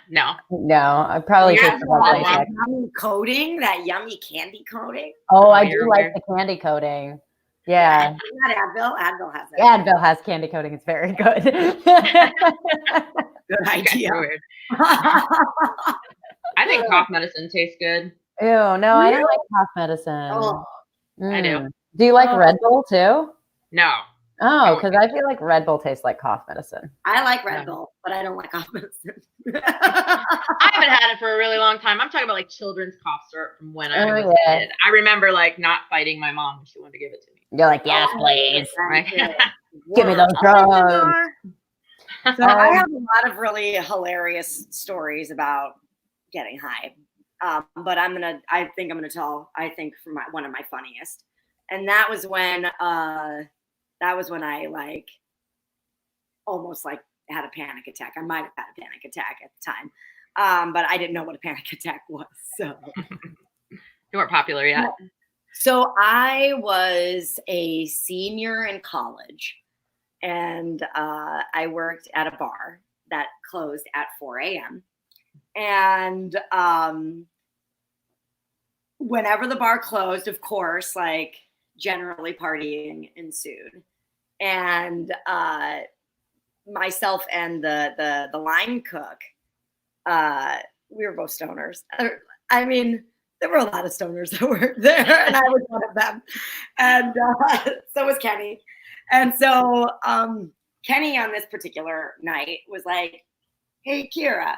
No, I probably taste that yummy coating, that yummy candy coating. Oh, I do like the candy coating. Yeah. Not Advil. Advil has that. Advil has candy coating. It's very good. Good idea. I think cough medicine tastes good. Ew, no, I don't like cough medicine. Oh, I do. Do you like Red Bull too? No. Oh, because I feel like Red Bull tastes like cough medicine. I like Red Bull, but I don't like cough medicine. I haven't had it for a really long time. I'm talking about like children's cough syrup from when I was a kid. I remember like not fighting my mom when she wanted to give it to me. You're like, "Yes, please. Give me those drugs." So I have a lot of really hilarious stories about getting high. But I think I'm gonna tell, from one of my funniest. And that was when I like almost like had a panic attack. I might have had a panic attack at the time. But I didn't know what a panic attack was. So You weren't popular yet. So I was a senior in college, and I worked at a bar that closed at 4 a.m. And whenever the bar closed, of course, like generally partying ensued. And myself and the line cook, we were both stoners. I mean, there were a lot of stoners that worked there, and I was one of them. And so was Kenny. And so Kenny on this particular night was like, "Hey, Kira."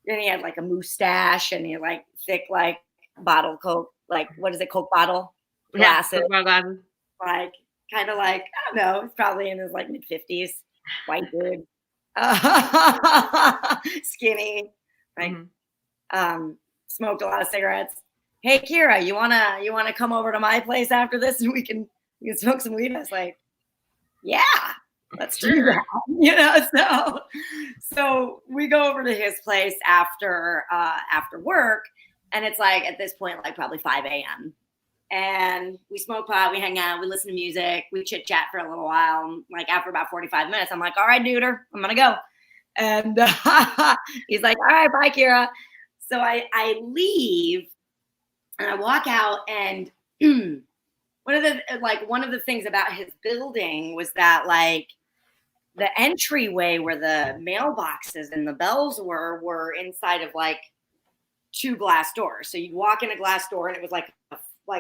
And he had like a mustache, and he had like thick, like bottle Coke, like what is it, Coke bottle glasses, like kind of like, I don't know, he's probably in his like mid-50s, white dude, skinny, like smoked a lot of cigarettes. "Hey, Kira, you wanna come over to my place after this and we can smoke some weed?" I was like, "Yeah, let's do that." You know, so we go over to his place after work, and it's like at this point like probably 5 a.m. And we smoke pot, we hang out, we listen to music, we chit chat for a little while. Like after about 45 minutes, I'm like, "All right, duder, I'm gonna go." And he's like, "All right, bye, Kira." So I leave and I walk out, and one of the things about his building was that like the entryway where the mailboxes and the bells were inside of like two glass doors. So you'd walk in a glass door, and it was like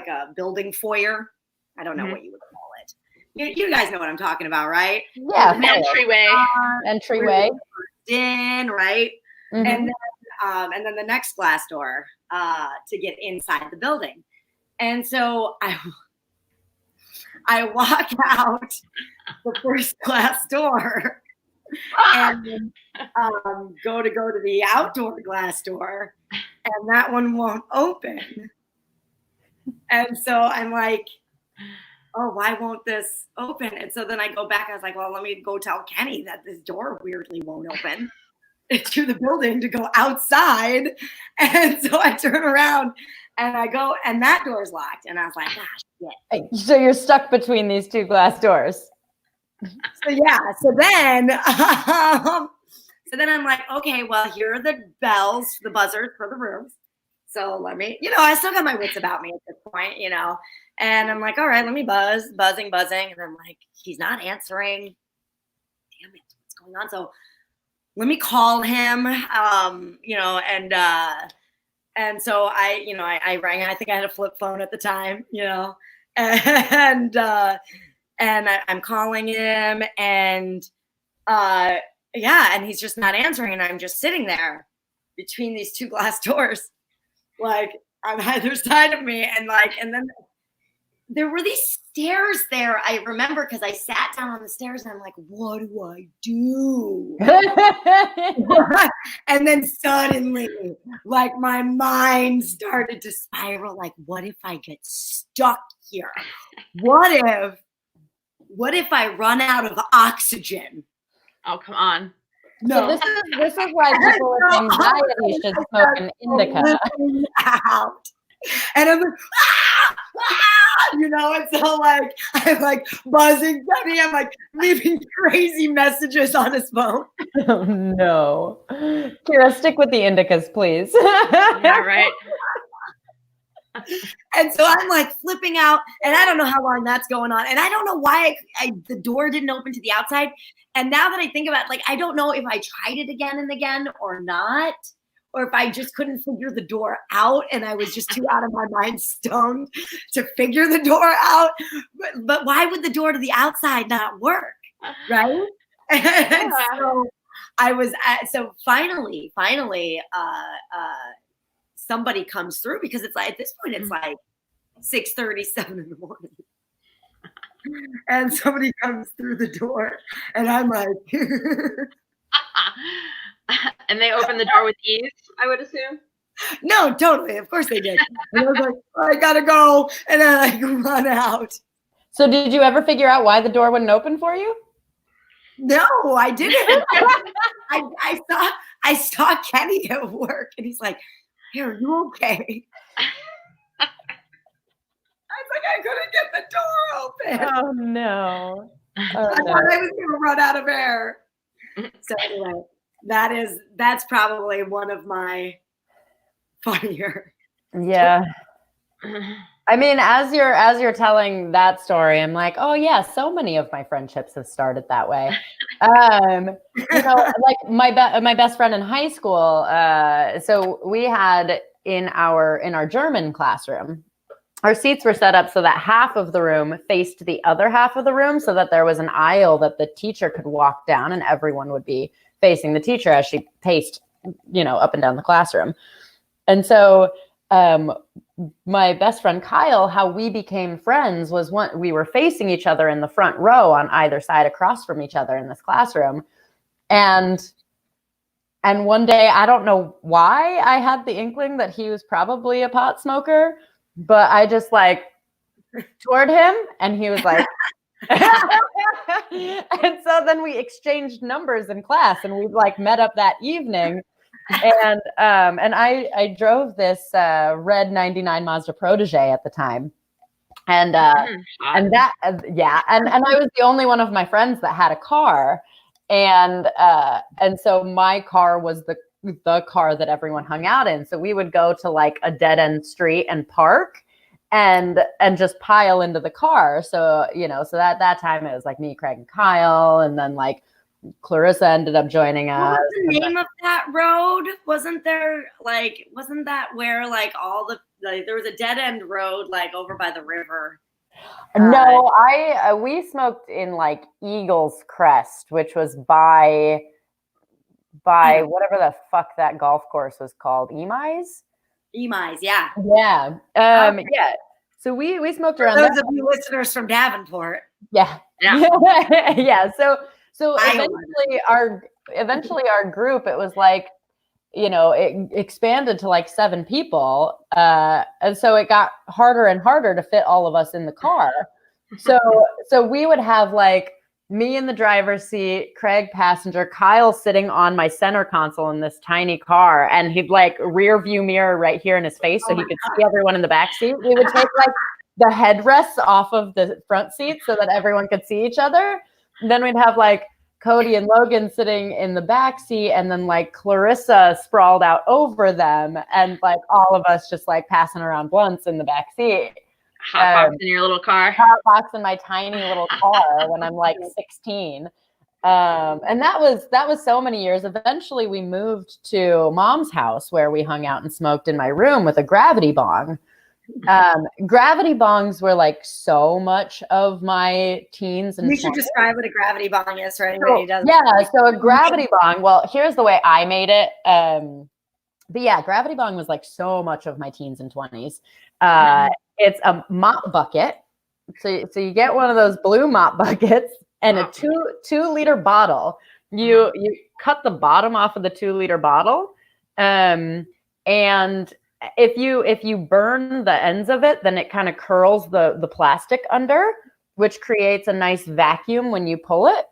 a building foyer. I don't know what you would call it. You guys know what I'm talking about, right? Yeah, an entryway. In, right? And then the next glass door to get inside the building. And so I walk out the first glass door and go to the outdoor glass door, and that one won't open. And so I'm like, "Oh, why won't this open?" And so then I go back. I was like, "Well, let me go tell Kenny that this door weirdly won't open to the building to go outside." And so I turn around and I go, and that door's locked. And I was like, "Ah, shit." So you're stuck between these two glass doors. So yeah. So then I'm like, "Okay, well, here are the bells, the buzzers for the rooms. So let me, I still got my wits about me at this point, and I'm like, all right, let me buzzing. And I'm like, he's not answering. Damn it, what's going on? So let me call him, and so I rang. I think I had a flip phone at the time, and I'm calling him, and and he's just not answering, and I'm just sitting there between these two glass doors, like on either side of me, and then there were these stairs there. I remember because I sat down on the stairs, and I'm like, "What do I do?" And then suddenly, like my mind started to spiral. Like, what if I get stuck here? What if I run out of oxygen? Oh, come on. No. So this is why people with anxiety should smoke an indica. Out. And I'm like, and so like I'm like buzzing Kenny. I'm like leaving crazy messages on his phone. Oh no. Kira, stick with the indicas, please. Yeah, right. And so I'm like flipping out, and I don't know how long that's going on, and I don't know why the door didn't open to the outside. And now that I think about it, like I don't know if I tried it again and again or not, or if I just couldn't figure the door out, and I was just too out of my mind stoned to figure the door out. But why would the door to the outside not work, right? And so I was so finally, somebody comes through, because it's like at this point it's like 6:37 in the morning, and somebody comes through the door, and I'm like, and they opened the door with ease, I would assume. No, totally, of course they did. And I was like, "Oh, I gotta go," and then I run out. So did you ever figure out why the door wouldn't open for you? No, I didn't. I saw Kenny at work, and he's like, "Hey, are you okay?" I was like, I couldn't get the door open. Oh no. Oh, I no. thought I was gonna run out of air. So anyway, that's probably one of my funnier. Yeah. I mean, as you're telling that story, I'm like, oh yeah, so many of my friendships have started that way. Like my best friend in high school. So we had in our German classroom, our seats were set up so that half of the room faced the other half of the room, so that there was an aisle that the teacher could walk down, and everyone would be facing the teacher as she paced, up and down the classroom. And so my best friend Kyle, how we became friends was we were facing each other in the front row on either side across from each other in this classroom. And one day, I don't know why I had the inkling that he was probably a pot smoker, but I just like toward him, and he was like, and so then we exchanged numbers in class, and we like met up that evening. And I drove this red 99 Mazda Protege at the time. And I was the only one of my friends that had a car. And so my car was the car that everyone hung out in. So we would go to like a dead end street and park and just pile into the car. So, so that time it was like me, Craig, and Kyle, and then like Clarissa ended up joining us. What was the name of that road? Wasn't that where like there was a dead end road like over by the river? No, we smoked in like Eagles Crest, which was by whatever the fuck that golf course was called. Emise, yeah. Yeah. Yeah. So we smoked around those of you listeners from Davenport. Yeah. Yeah. So eventually our group, it was like, it expanded to like 7 people. And so it got harder and harder to fit all of us in the car. So we would have like me in the driver's seat, Craig passenger, Kyle sitting on my center console in this tiny car, and he'd like rear view mirror right here in his face so he could see everyone in the back seat. We would take like the headrests off of the front seat so that everyone could see each other. And then we'd have like Cody and Logan sitting in the back seat, and then like Clarissa sprawled out over them, and like all of us just like passing around blunts in the back seat. Hot box in your little car. Hot box in my tiny little car when I'm like 16. And that was so many years. Eventually we moved to Mom's house, where we hung out and smoked in my room with a gravity bong. Gravity bongs were like so much of my teens and you should 20s. Describe what a gravity bong is for anybody who doesn't. Yeah, so a gravity bong, well, here's the way I made it. But yeah, gravity bong was like so much of my teens and 20s. It's a mop bucket. So you get one of those blue mop buckets and a 2-liter bottle. You cut the bottom off of the 2-liter bottle. And if you burn the ends of it, then it kind of curls the plastic under, which creates a nice vacuum when you pull it.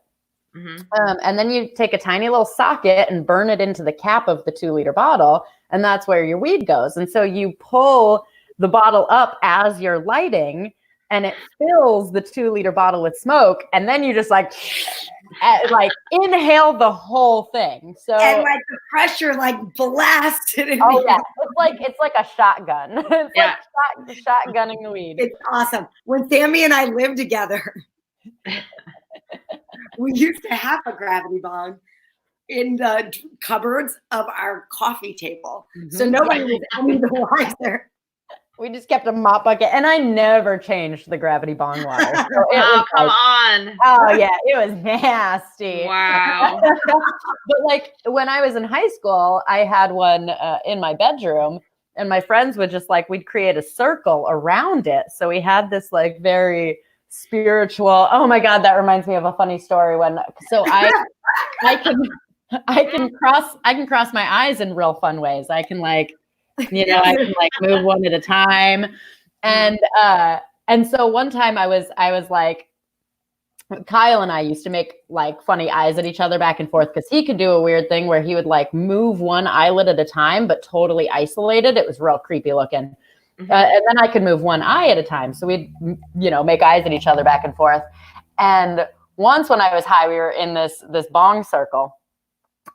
Mm-hmm. And then you take a tiny little socket and burn it into the cap of the 2-liter bottle, and that's where your weed goes. And so you pull the bottle up as you're lighting, and it fills the 2-liter bottle with smoke, and then you just like inhale the whole thing. So and like the pressure like blasted in it's like a shotgun. It's like shotgunning the weed. It's awesome. When Sammy and I lived together, we used to have a gravity bong in the cupboards of our coffee table. Mm-hmm. So nobody was any the wiser. We just kept a mop bucket, and I never changed the gravity bong water. So come on. Oh yeah, it was nasty. Wow. But like when I was in high school, I had one in my bedroom, and my friends would just like, we'd create a circle around it. So we had this like very spiritual, oh my God, that reminds me of a funny story I can cross my eyes in real fun ways. I can like, I can like move one at a time. And so one time I was like Kyle and I used to make like funny eyes at each other back and forth because he could do a weird thing where he would like move one eyelid at a time, but totally isolated. It was real creepy looking. Mhm. And then I could move one eye at a time. So we'd, make eyes at each other back and forth. And once when I was high, we were in this bong circle,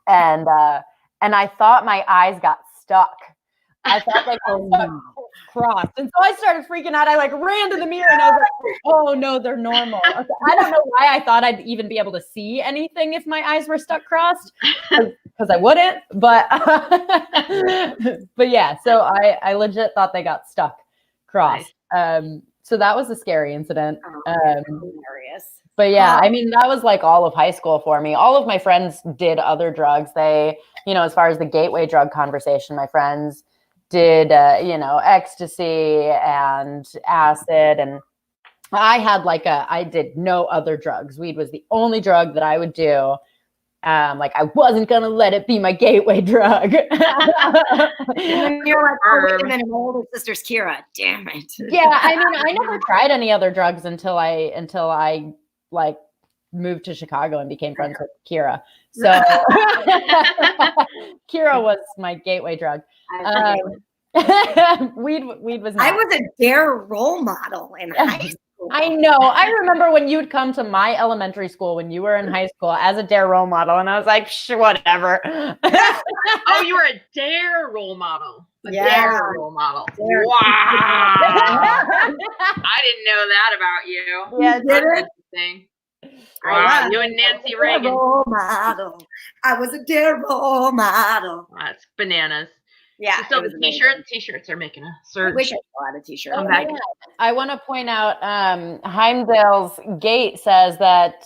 and I thought my eyes got stuck. I thought they got crossed. And so I started freaking out. I like ran to the mirror and I was like, oh no, they're normal. Okay. I don't know why I thought I'd even be able to see anything if my eyes were stuck crossed, because I wouldn't. But but yeah, so I legit thought they got stuck crossed. Nice. So that was a scary incident. Hilarious. But yeah, I mean, that was like all of high school for me. All of my friends did other drugs. They, as far as the gateway drug conversation, my friends did, ecstasy and acid. And I did no other drugs. Weed was the only drug that I would do. Like I wasn't going to let it be my gateway drug. And then you're like, oh, wait a minute, my older sister's Kira. Damn it. Yeah. I mean, I never tried any other drugs until I like moved to Chicago and became friends with Kira. So Kira was my gateway drug. Weed was not. I was a dare role model in high school. I know. I remember when you'd come to my elementary school when you were in high school as a dare role model, and I was like, whatever. Oh, you were a dare role model. Dare role model. Dare. Wow. I didn't know that about you. Yeah, that's interesting. Wow, you and Nancy Reagan. Role model. I was a dare role model. That's bananas. Yeah. So still the t-shirts are making a surge. I wish I still had a t-shirt. Yeah. I want to point out Heimdall's Gate says that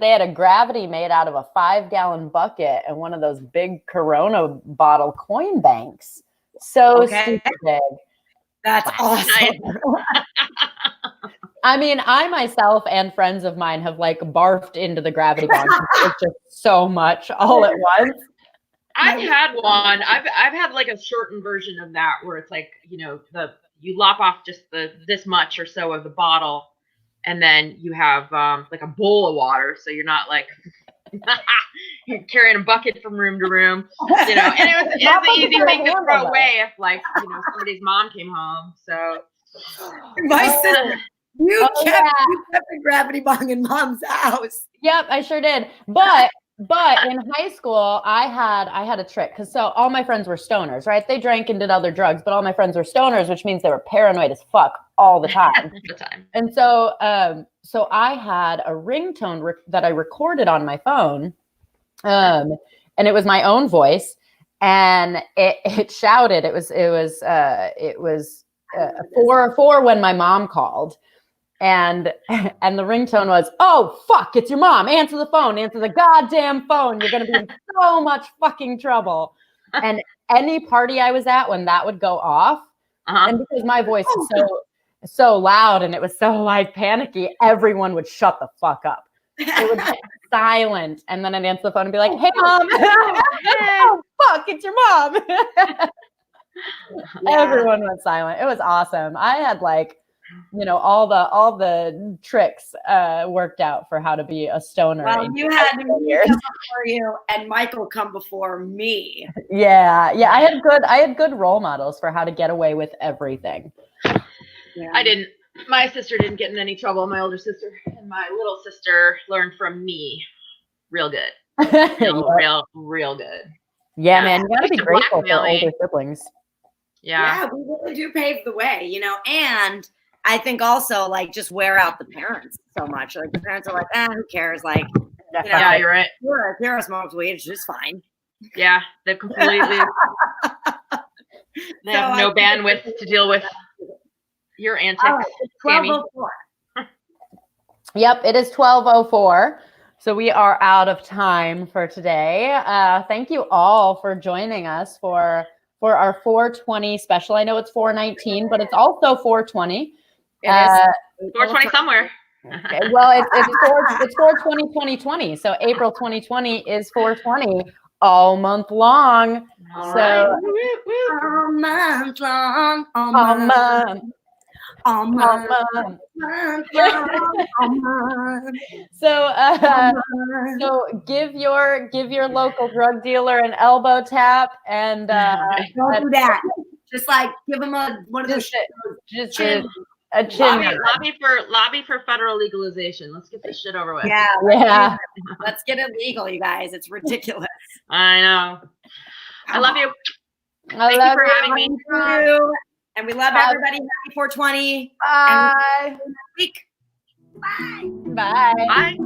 they had a gravity made out of a 5-gallon bucket and one of those big Corona bottle coin banks. So stupid big. That's awesome. I mean, I myself and friends of mine have like barfed into the gravity bomb. It's just so much all at once. I've had one. I've had like a shortened version of that where it's like, you lop off just this much or so of the bottle, and then you have like a bowl of water, so you're not like you're carrying a bucket from room to room, and it was an easy thing to throw away if like somebody's mom came home. So my sister, you kept the gravity bong in mom's house. Yep, I sure did. But in high school, I had a trick because so all my friends were stoners, right? They drank and did other drugs, but all my friends were stoners, which means they were paranoid as fuck all the time. And so I had a ringtone that I recorded on my phone, and it was my own voice, and it shouted. It was 4 when my mom called. And the ringtone was, oh, fuck, it's your mom. Answer the phone. Answer the goddamn phone. You're going to be in so much fucking trouble. And any party I was at when that would go off, and because my voice is so loud and it was so like panicky, everyone would shut the fuck up. It would be silent. And then I'd answer the phone and be like, hey, mom. Oh, fuck, it's your mom. Everyone went silent. It was awesome. I had like, all the tricks worked out for how to be a stoner. Well, you had me come before you and Michael come before me. Yeah. I had good role models for how to get away with everything. Yeah. I didn't. My sister didn't get in any trouble. My older sister and my little sister learned from me. Real good. Real good. Yeah, man, you gotta be grateful for older siblings. Yeah, we really do pave the way, and I think also like just wear out the parents so much. Like the parents are like, who cares? Like, yeah, you're right. Kira smokes weed, it's just fine. Yeah, they completely. They have no bandwidth to deal with your antics. It's 12:04. Yep, it is 12:04. So we are out of time for today. Thank you all for joining us for our 420 special. I know it's 419, but it's also 420. It is 420 somewhere. Okay. Well, it's 420 2020. So April 2020 is 420 all month long. All month long. All mine. All mine. So give your local drug dealer an elbow tap and don't do that. Just like give them one of those just chin. a chin. Lobby for federal legalization. Let's get this shit over with. Yeah. Let's get it legal, you guys. It's ridiculous. I know. I love you. Thank you for having me. And we love everybody. Happy 420. Bye. And week. Bye. Bye. Bye.